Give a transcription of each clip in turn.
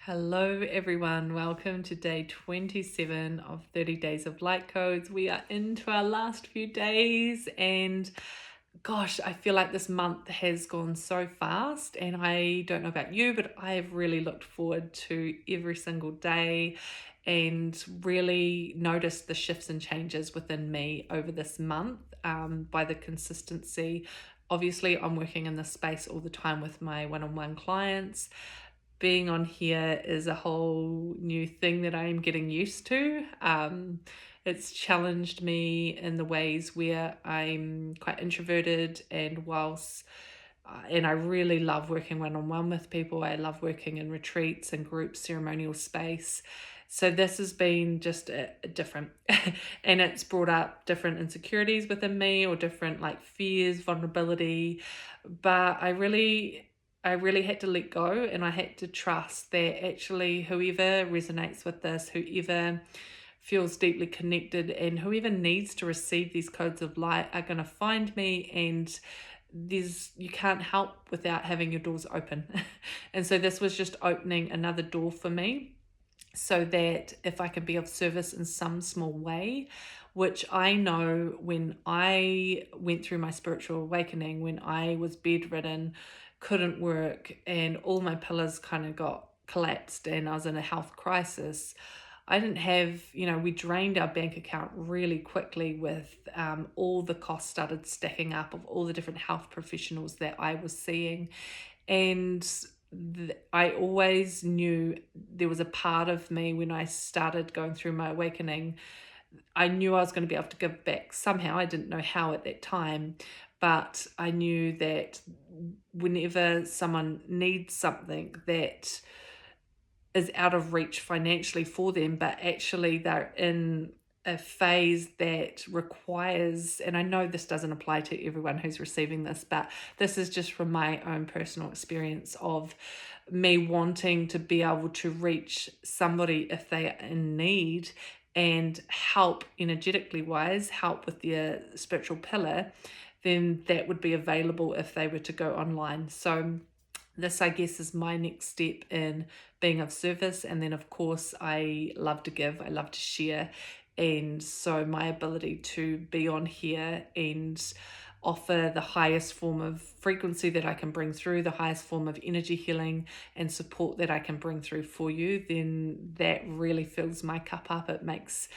Hello everyone, welcome to day 27 of 30 Days of Light Codes. We are into our last few days and gosh, I feel like this month has gone so fast, and I don't know about you, but I have really looked forward to every single day and really noticed the shifts and changes within me over this month by the consistency. Obviously, I'm working in this space all the time with my one-on-one clients. Being on here is a whole new thing that I'm getting used to. It's challenged me in the ways where I'm quite introverted, and and I really love working one-on-one with people. I love working in retreats and group ceremonial space. So this has been just a different, and it's brought up different insecurities within me, or different like fears, vulnerability. But I really had to let go, and I had to trust that actually whoever resonates with this, whoever feels deeply connected, and whoever needs to receive these codes of light are going to find me. And you can't help without having your doors open. And so this was just opening another door for me, so that if I can be of service in some small way, which I know when I went through my spiritual awakening, when I was bedridden, couldn't work, and all my pillars kind of got collapsed, and I was in a health crisis. I didn't have, we drained our bank account really quickly with all the costs started stacking up of all the different health professionals that I was seeing. And I always knew there was a part of me when I started going through my awakening. I knew I was going to be able to give back somehow. I didn't know how at that time, but I knew that whenever someone needs something that is out of reach financially for them, but actually they're in a phase that requires, and I know this doesn't apply to everyone who's receiving this, but this is just from my own personal experience of me wanting to be able to reach somebody if they are in need and help energetically wise, help with their spiritual pillar, then that would be available if they were to go online. So this, I guess, is my next step in being of service. And then, of course, I love to give, I love to share. And so my ability to be on here and offer the highest form of frequency that I can bring through, the highest form of energy healing and support that I can bring through for you, then that really fills my cup up. It makes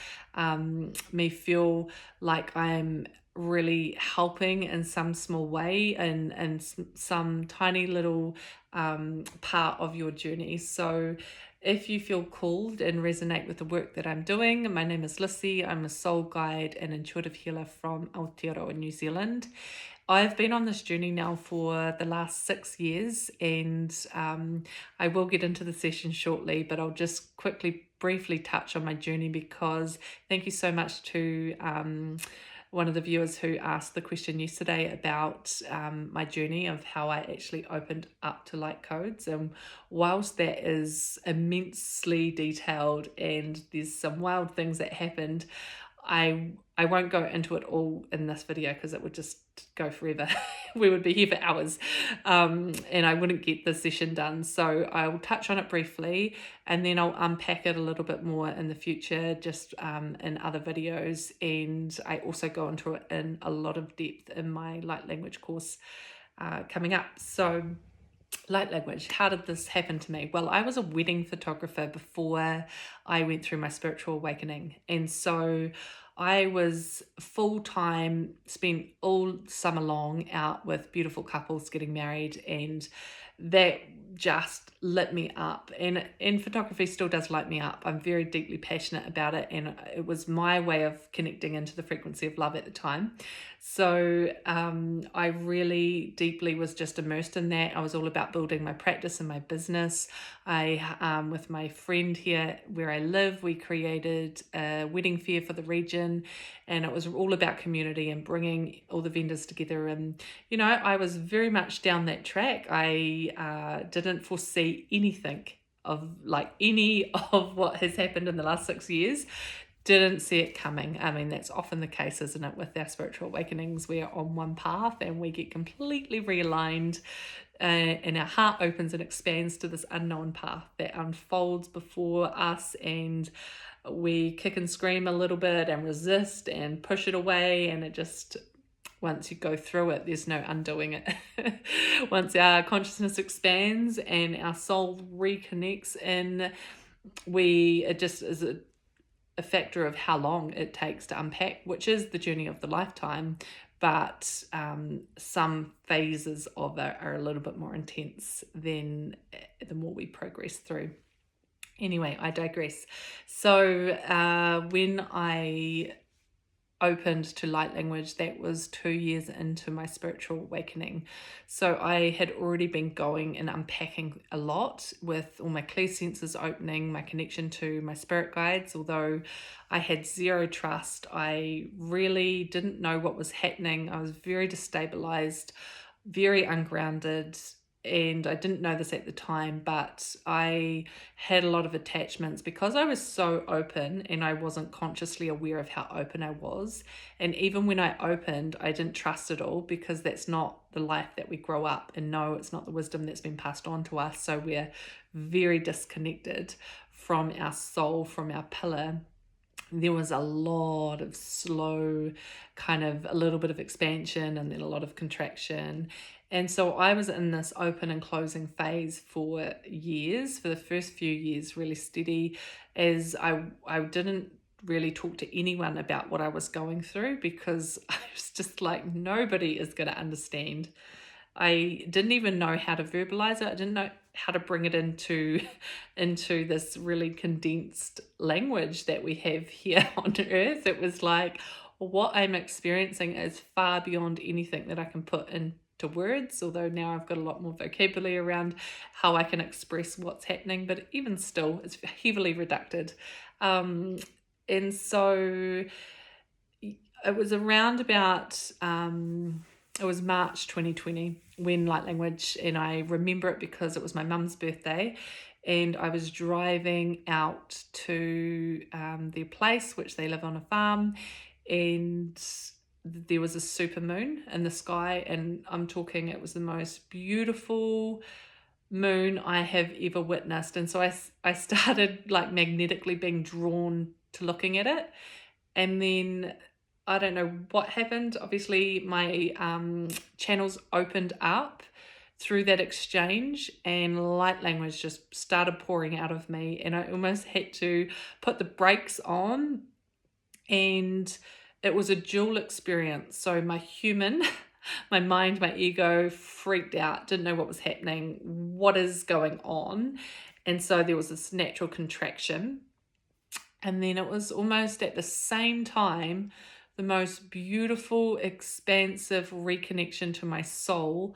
me feel like I'm really helping in some small way, and some tiny little part of your journey. So if you feel called and resonate with the work that I'm doing, my name is Lissy. I'm a soul guide and intuitive healer from Aotearoa, New Zealand. I've been on this journey now for the last 6 years, and I will get into the session shortly, but I'll just briefly touch on my journey, because thank you so much to one of the viewers who asked the question yesterday about my journey of how I actually opened up to light codes. And whilst that is immensely detailed and there's some wild things that happened, I won't go into it all in this video because it would just go forever. We would be here for hours, and I wouldn't get the session done. So I'll touch on it briefly, and then I'll unpack it a little bit more in the future, just in other videos. And I also go into it in a lot of depth in my light language course coming up. So light language, how did this happen to me? Well, I was a wedding photographer before I went through my spiritual awakening. And so I was full-time, spent all summer long out with beautiful couples getting married, and that just lit me up. And photography still does light me up. I'm very deeply passionate about it, and it was my way of connecting into the frequency of love at the time. So I really deeply was just immersed in that. I was all about building my practice and my business. With my friend here where I live, we created a wedding fair for the region, and it was all about community and bringing all the vendors together. And, I was very much down that track. I didn't foresee anything of any of what has happened in the last 6 years. Didn't see it coming. I mean, that's often the case, isn't it? With our spiritual awakenings, we're on one path and we get completely realigned and our heart opens and expands to this unknown path that unfolds before us, and we kick and scream a little bit and resist and push it away, and it just, once you go through it, there's no undoing it. Once our consciousness expands and our soul reconnects in, it just is a factor of how long it takes to unpack, which is the journey of the lifetime. But some phases of it are a little bit more intense than the more we progress through. Anyway, I digress. So when I opened to light language, that was 2 years into my spiritual awakening. So I had already been going and unpacking a lot with all my clear senses opening, my connection to my spirit guides. Although I had zero trust, I really didn't know what was happening. I was very destabilized, very ungrounded, and I didn't know this at the time, but I had a lot of attachments because I was so open and I wasn't consciously aware of how open I was. And even when I opened, I didn't trust it all, because that's not the life that we grow up and know. It's not the wisdom that's been passed on to us. So we're very disconnected from our soul, from our pillar. There was a lot of slow, kind of a little bit of expansion and then a lot of contraction. And so I was in this open and closing phase for years, for the first few years, really steady, as I didn't really talk to anyone about what I was going through, because I was just like, nobody is going to understand. I didn't even know how to verbalize it. I didn't know how to bring it into this really condensed language that we have here on earth. It was like, what I'm experiencing is far beyond anything that I can put into words, although now I've got a lot more vocabulary around how I can express what's happening, but even still, it's heavily reducted. And so it was around about, it was March 2020 when light language, and I remember it because it was my mum's birthday, and I was driving out to their place, which they live on a farm, and there was a super moon in the sky, and I'm talking, it was the most beautiful moon I have ever witnessed. And so I started like magnetically being drawn to looking at it. And then I don't know what happened. Obviously, my channels opened up through that exchange, and light language just started pouring out of me. And I almost had to put the brakes on, and it was a dual experience. So my human, my mind, my ego freaked out, didn't know what was happening, what is going on. And so there was this natural contraction. And then it was almost at the same time, the most beautiful, expansive reconnection to my soul,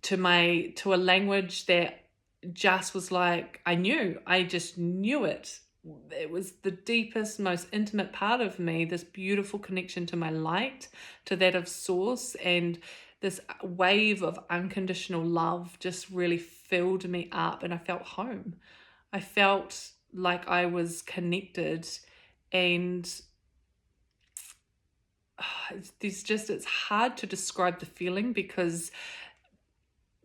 to a language that just was like, I just knew it. It was the deepest, most intimate part of me, this beautiful connection to my light, to that of source, and this wave of unconditional love just really filled me up, and I felt home. I felt like I was connected, and it's hard to describe the feeling, because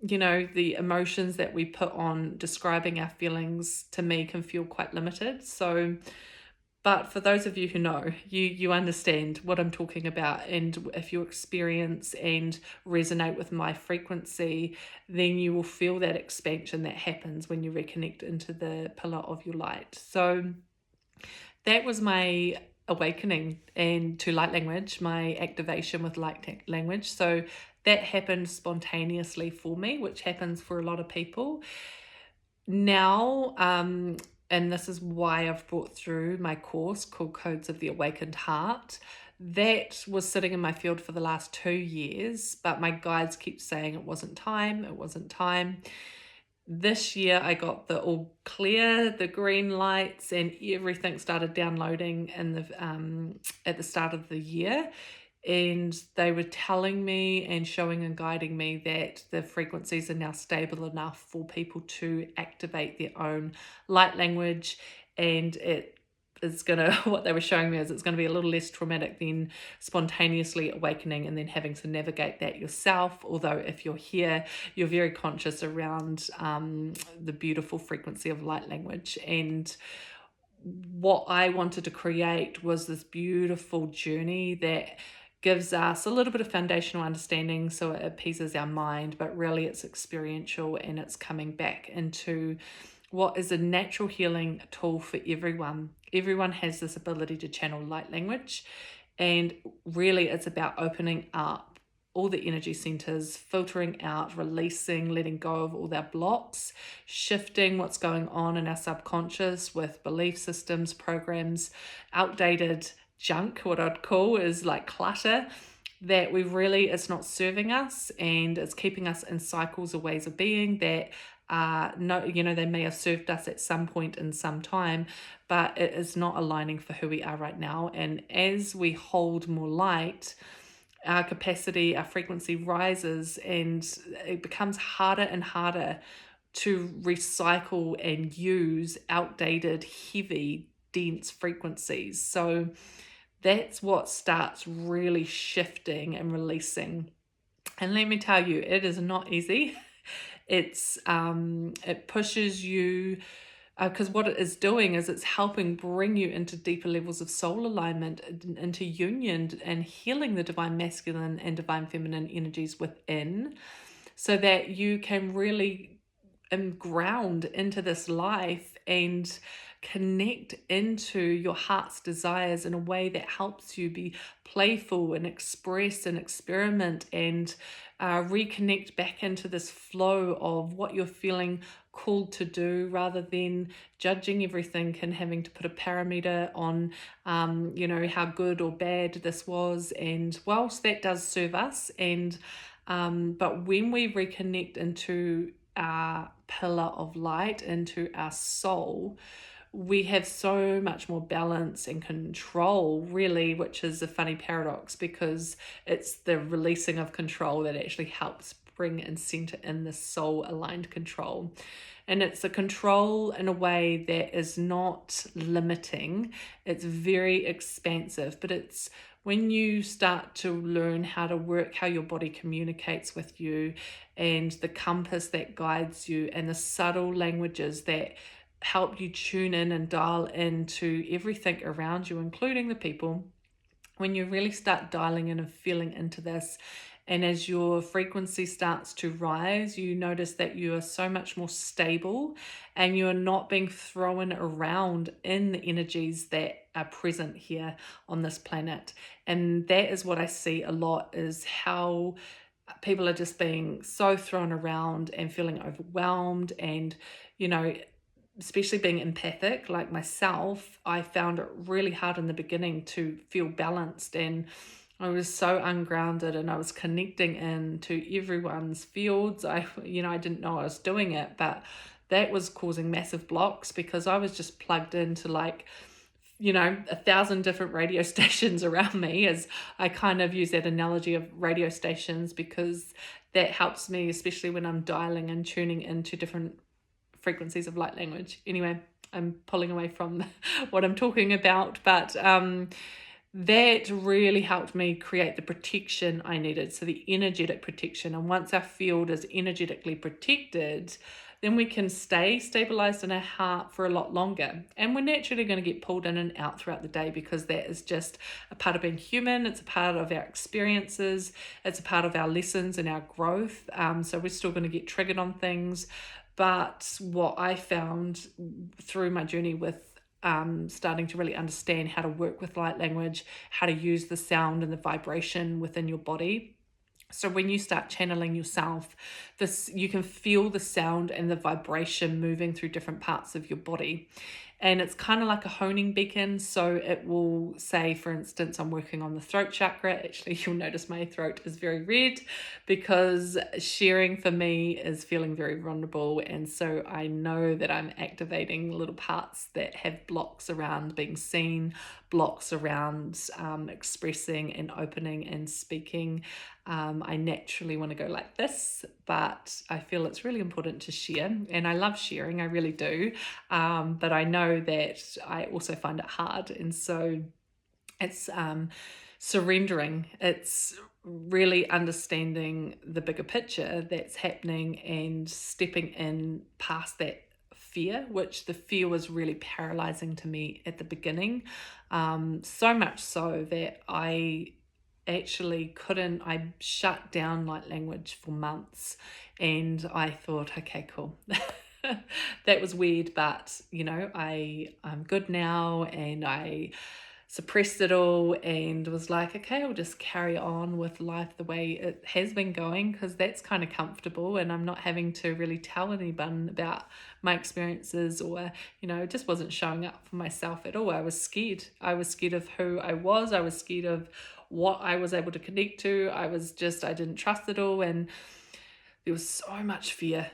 the emotions that we put on describing our feelings, to me, can feel quite limited. So, but for those of you who know, you understand what I'm talking about, and if you experience and resonate with my frequency, then you will feel that expansion that happens when you reconnect into the pillar of your light. So that was my awakening and to light language, my activation with light language. So that happened spontaneously for me, which happens for a lot of people. Now, and this is why I've brought through my course called Codes of the Awakened Heart. That was sitting in my field for the last 2 years, but my guides keep saying it wasn't time. This year I got the all clear, the green lights, and everything started downloading at the start of the year. And they were telling me and showing and guiding me that the frequencies are now stable enough for people to activate their own light language, and it is gonna what they were showing me is it's gonna be a little less traumatic than spontaneously awakening and then having to navigate that yourself. Although if you're here, you're very conscious around the beautiful frequency of light language. And what I wanted to create was this beautiful journey that gives us a little bit of foundational understanding, so it appeases our mind, but really it's experiential, and it's coming back into what is a natural healing tool for everyone. Everyone has this ability to channel light language, and really it's about opening up all the energy centers, filtering out, releasing, letting go of all our blocks, shifting what's going on in our subconscious with belief systems, programs, outdated junk, what I'd call is like clutter, that it's not serving us, and it's keeping us in cycles or ways of being that they may have served us at some point in some time, but it is not aligning for who we are right now. And as we hold more light, our capacity, our frequency rises, and it becomes harder and harder to recycle and use outdated, heavy, dense frequencies. So that's what starts really shifting and releasing. And let me tell you, it is not easy. It pushes you, because what it is doing is it's helping bring you into deeper levels of soul alignment, into union and healing the divine masculine and divine feminine energies within, so that you can really ground into this life and connect into your heart's desires in a way that helps you be playful and express and experiment and reconnect back into this flow of what you're feeling called to do, rather than judging everything and having to put a parameter on how good or bad this was. And whilst that does serve us, and but when we reconnect into our pillar of light, into our soul, we have so much more balance and control, really, which is a funny paradox, because it's the releasing of control that actually helps bring and center in the soul aligned control. And it's a control in a way that is not limiting, it's very expansive, but it's when you start to learn how to work, how your body communicates with you, and the compass that guides you, and the subtle languages that help you tune in and dial into everything around you, including the people. When you really start dialing in and feeling into this, and as your frequency starts to rise, you notice that you are so much more stable, and you're not being thrown around in the energies that are present here on this planet. And that is what I see a lot, is how people are just being so thrown around and feeling overwhelmed. And especially being empathic like myself, I found it really hard in the beginning to feel balanced, and I was so ungrounded, and I was connecting into everyone's fields. I didn't know I was doing it, but that was causing massive blocks, because I was just plugged into 1,000 different radio stations around me, as I kind of use that analogy of radio stations, because that helps me, especially when I'm dialing and tuning into different frequencies of light language. Anyway, I'm pulling away from what I'm talking about, but that really helped me create the protection I needed, so the energetic protection. And once our field is energetically protected, then we can stay stabilized in our heart for a lot longer. And we're naturally going to get pulled in and out throughout the day, because that is just a part of being human. It's a part of our experiences. It's a part of our lessons and our growth. So we're still going to get triggered on things. But what I found through my journey with starting to really understand how to work with light language, how to use the sound and the vibration within your body. So when you start channeling yourself, you can feel the sound and the vibration moving through different parts of your body. And it's kind of like a honing beacon. So it will say, for instance, I'm working on the throat chakra. Actually, you'll notice my throat is very red, because sharing for me is feeling very vulnerable. And so I know that I'm activating little parts that have blocks around being seen, blocks around expressing and opening and speaking. I naturally want to go like this, but I feel it's really important to share, and I love sharing, I really do. But I know that I also find it hard, and so it's surrendering. It's really understanding the bigger picture that's happening and stepping in past that fear, which the fear was really paralyzing to me at the beginning. So much so that I actually couldn't, I shut down light language for months, and I thought, okay, cool. That was weird, but I'm good now, and I suppressed it all and was like, okay, I'll just carry on with life the way it has been going, because that's kind of comfortable, and I'm not having to really tell anyone about my experiences, or just wasn't showing up for myself at all. I was scared. I was scared of who I was. I was scared of what I was able to connect to. I didn't trust it all, and there was so much fear.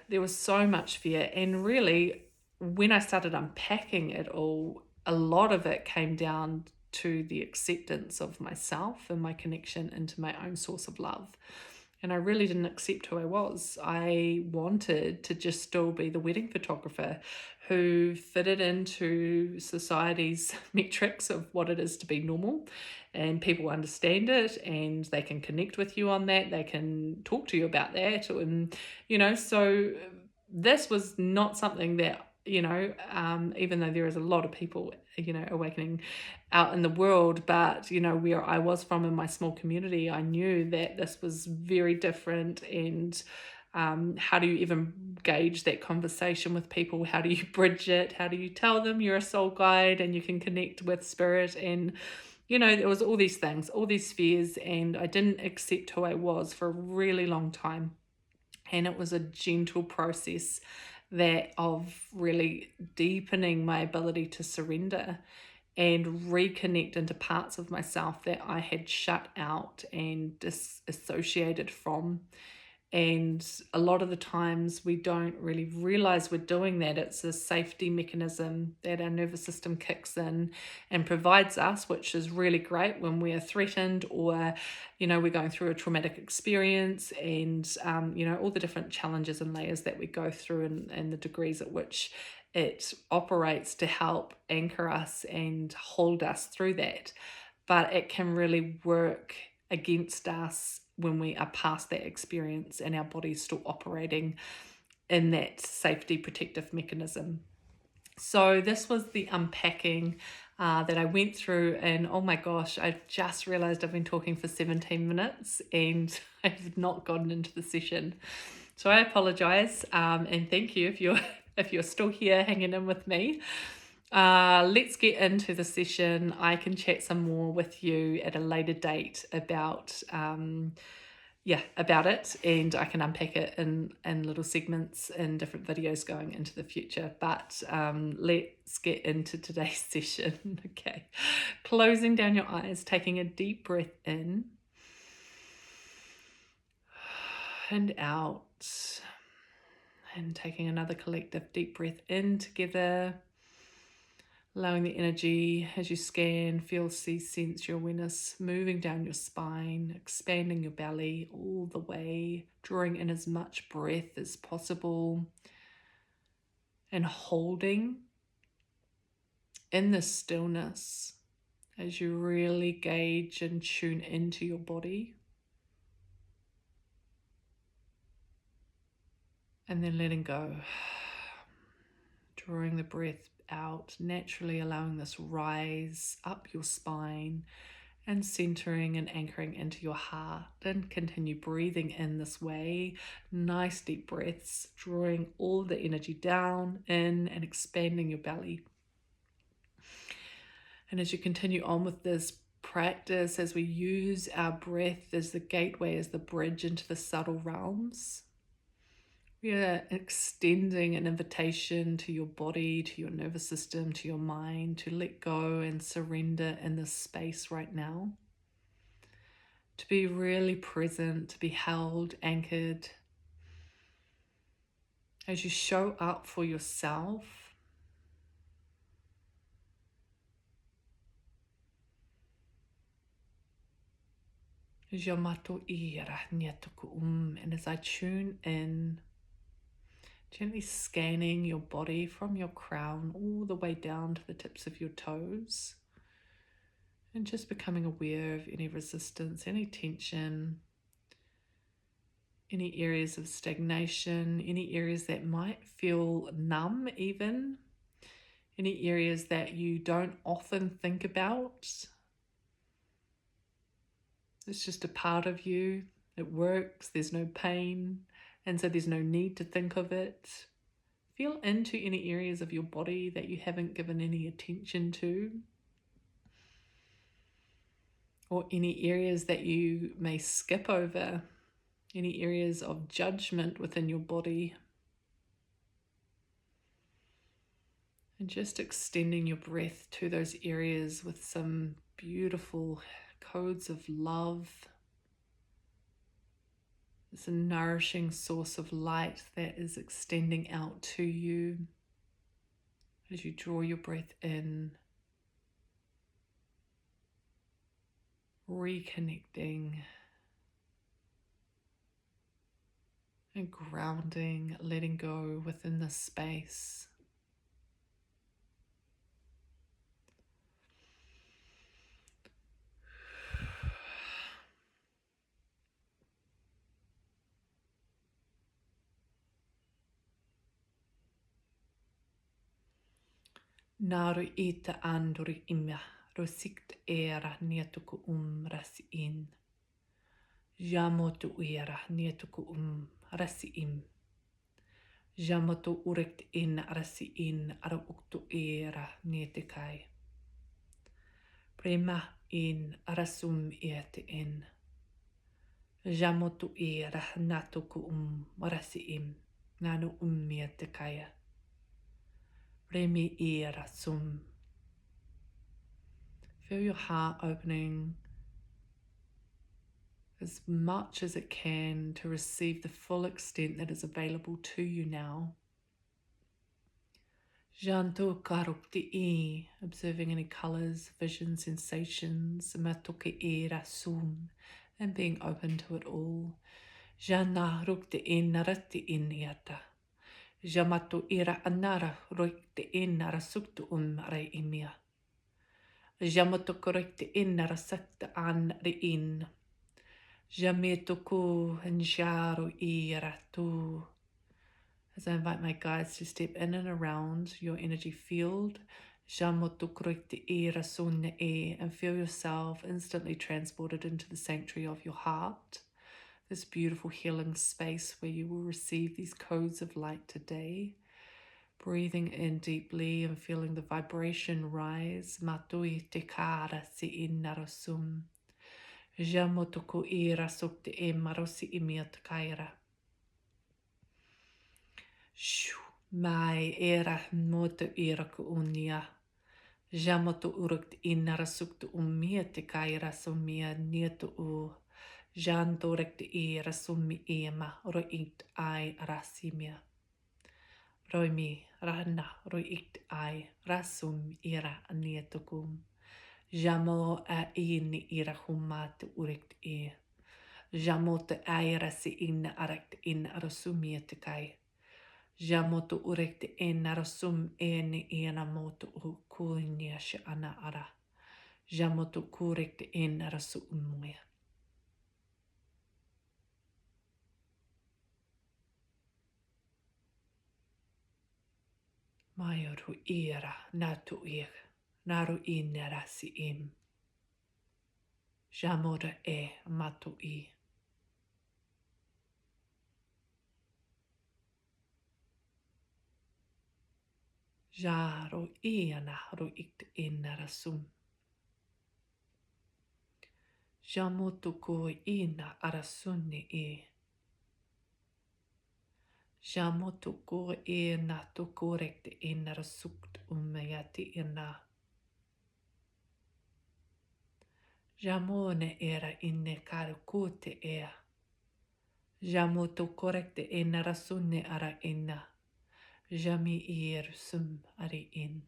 And really, when I started unpacking it all, a lot of it came down to the acceptance of myself and my connection into my own source of love. And I really didn't accept who I was. I wanted to just still be the wedding photographer who fitted into society's metrics of what it is to be normal, and people understand it and they can connect with you on that. They can talk to you about that. And, so this was not something that, even though there is a lot of people, awakening out in the world, but, where I was from in my small community, I knew that this was very different. And how do you even gauge that conversation with people? How do you bridge it? How do you tell them you're a soul guide and you can connect with spirit? And there was all these things, all these fears, and I didn't accept who I was for a really long time. And it was a gentle process that of really deepening my ability to surrender and reconnect into parts of myself that I had shut out and disassociated from. And a lot of the times we don't really realize we're doing that. It's a safety mechanism that our nervous system kicks in and provides us, which is really great when we're threatened, or, we're going through a traumatic experience, and, all the different challenges and layers that we go through, and the degrees at which it operates to help anchor us and hold us through that. But it can really work against us when we are past that experience and our body's still operating in that safety protective mechanism. So this was the unpacking that I went through, and oh my gosh, I just realized I've been talking for 17 minutes and I've not gotten into the session. So I apologize, and thank you if you're still here hanging in with me. Let's get into the session. I can chat some more with you at a later date about it, and I can unpack it in little segments in different videos going into the future. But let's get into today's session. Okay, closing down your eyes, taking a deep breath in and out, and taking another collective deep breath in together. Allowing the energy as you scan, feel, see, sense your awareness moving down your spine, expanding your belly all the way, drawing in as much breath as possible, and holding in this stillness as you really gauge and tune into your body. And then letting go, drawing the breath out, naturally allowing this rise up your spine and centering and anchoring into your heart, and continue breathing in this way. Nice deep breaths, drawing all the energy down in and expanding your belly. And as you continue on with this practice, as we use our breath as the gateway, as the bridge into the subtle realms, we are extending an invitation to your body, to your nervous system, to your mind, to let go and surrender in this space right now. To be really present, to be held, anchored. As you show up for yourself, Jamato ira nyatuku and as I tune in, gently scanning your body from your crown all the way down to the tips of your toes, and just becoming aware of any resistance, any tension, any areas of stagnation, any areas that might feel numb even, any areas that you don't often think about. It's just a part of you. It works, there's no pain, and so there's no need to think of it. Feel into any areas of your body that you haven't given any attention to, or any areas that you may skip over, any areas of judgment within your body. And just extending your breath to those areas with some beautiful codes of love. It's a nourishing source of light that is extending out to you as you draw your breath in, reconnecting and grounding, letting go within this space. Naru ita anduri imya, rosikt era nietuku rasi in. Jamotu era nietuku rasi im. Jamotu urekt in rasi in ara uktu era nietekai. Prema in arasum ete in. Jamotu era natuku rasi im. Nanu mietekaya. Remi era sum. Feel your heart opening as much as it can to receive the full extent that is available to you now. Janto karukti e, observing any colors, visions, sensations, matoke era sum, and being open to it all. Jana rukti e narati in yata. Jamato era anara rukti e narasuktu re imia. Jamato correcte in narasakta an re in. Jametuku and Jaro Iratu. As I invite my guides to step in and around your energy field, Jamotukrikti Irasunne E, and feel yourself instantly transported into the sanctuary of your heart, this beautiful healing space where you will receive these codes of light today. Breathing in deeply and feeling the vibration rise. Matui tekara si inarasum. Jamotuku ira sukti e marosi imiat kaira. Shu mai era moto ira ku unia. Jamotu urukt inara suktu umiate kaira sumia nietu u. Janto rekt ira summi ema roit ai rasimia. Roimi rana roit ai rasum ira nietukum. Jamo a in ira humate urekt e. Jamote aira si in arakt in arasumiete kai. Jamoto urekt in arasum en ena moto kuinia she ana ara. Jamoto kurekt in arasumwe. Mayoru ira natu ir. Naru in rasi im. Jamora e matu i. Jaro iana roikt in rasum. Jamoto ko ina arasunni e. Jamoto ko e nato correct in rasukt ummayati ina. Jamone era inne karukute ea. Jamoto correct in rasunne ara inna. Jami ir sum ari in.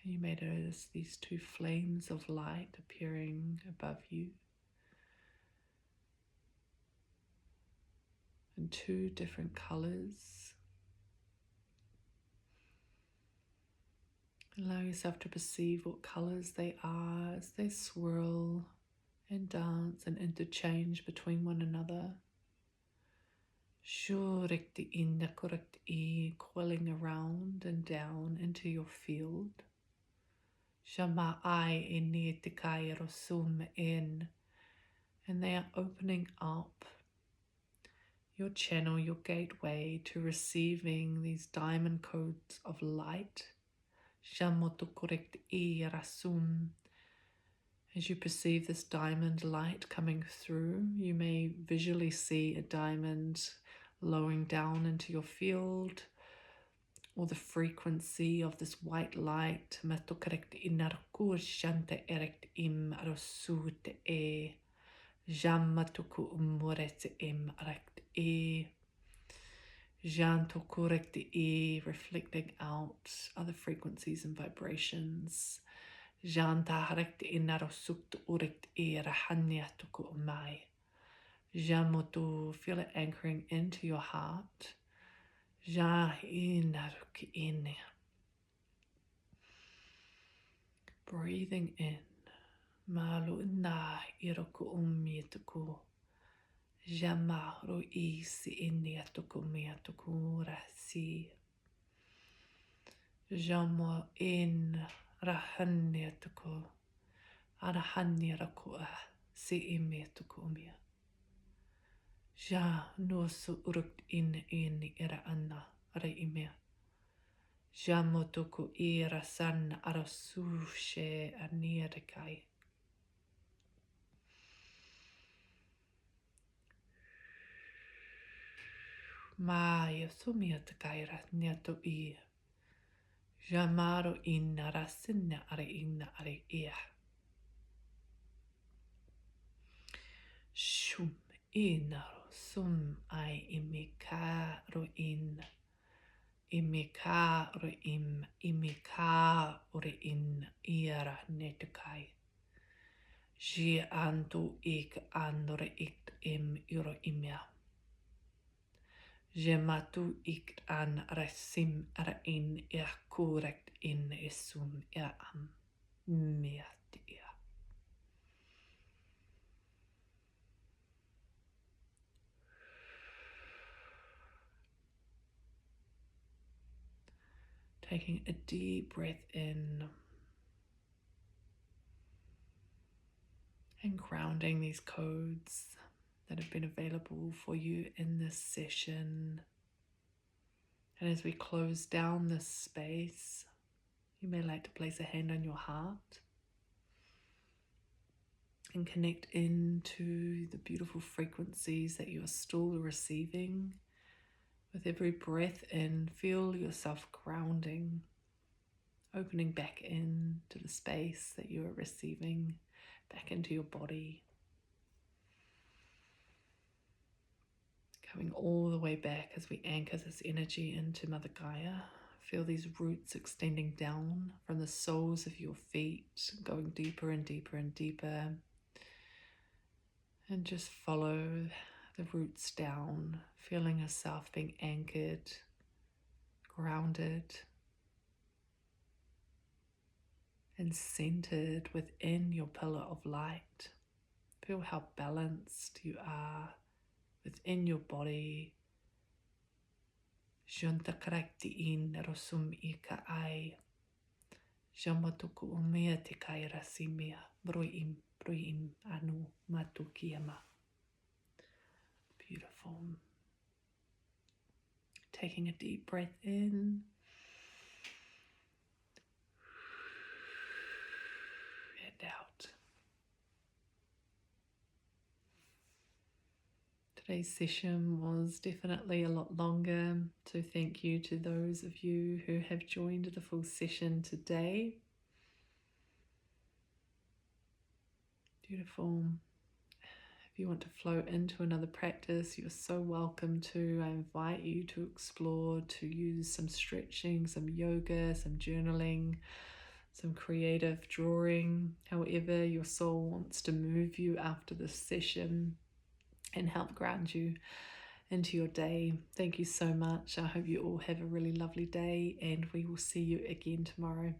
You may notice these two flames of light appearing above you in two different colors. Allow yourself to perceive what colors they are as they swirl and dance and interchange between one another. Shurekti inna korekti, coiling around and down into your field. Shama ai inni tikai rosum in, and they are opening up your channel, your gateway to receiving these diamond codes of light. Shamoto korekti rasum. As you perceive this diamond light coming through, you may visually see a diamond lowering down into your field, or the frequency of this white light. Reflecting out other frequencies and vibrations. Janta harekt inarosut urekt rahanya tuku umai. Jamotu, feel it anchoring into your heart. Ja inaruk in. Breathing in. Malu na iroku umituku. Jama ro isi iniatuku miatuku rasi. Jamo in rahanyatuku. Arahanyaraku si imituku mia. Ja nosu uruk in ira anna ara imia. Jamotuku ira san arasushe anirikai. Maya sumiatakaira nyato i. Jamaro in rasinna ara inna ara ia. Shum inaro sum ai imikaro in. Imika ro im, imika ore in ira netukai. Ji antu ik andore ikt im iro imia. Jematu ikt an rasim ara in ia korekt in isum ia am miat ia. Taking a deep breath in and grounding these codes that have been available for you in this session. And as we close down this space, you may like to place a hand on your heart and connect into the beautiful frequencies that you are still receiving. With every breath in, feel yourself grounding, opening back into the space that you are receiving, back into your body. Coming all the way back as we anchor this energy into Mother Gaia. Feel these roots extending down from the soles of your feet, going deeper and deeper and deeper. And just follow the roots down, feeling yourself being anchored, grounded, and centered within your pillar of light. Feel how balanced you are within your body. Juntakrakti in rosum ika ai. Jamatuku umea tikai rasimia. Bruim anu matukiama. Beautiful. Taking a deep breath in. And out. Today's session was definitely a lot longer, so thank you to those of you who have joined the full session today. Beautiful. If you want to flow into another practice, you're so welcome to. I invite you to explore, to use some stretching, some yoga, some journaling, some creative drawing, however your soul wants to move you after this session and help ground you into your day. Thank you so much. I hope you all have a really lovely day, and we will see you again tomorrow.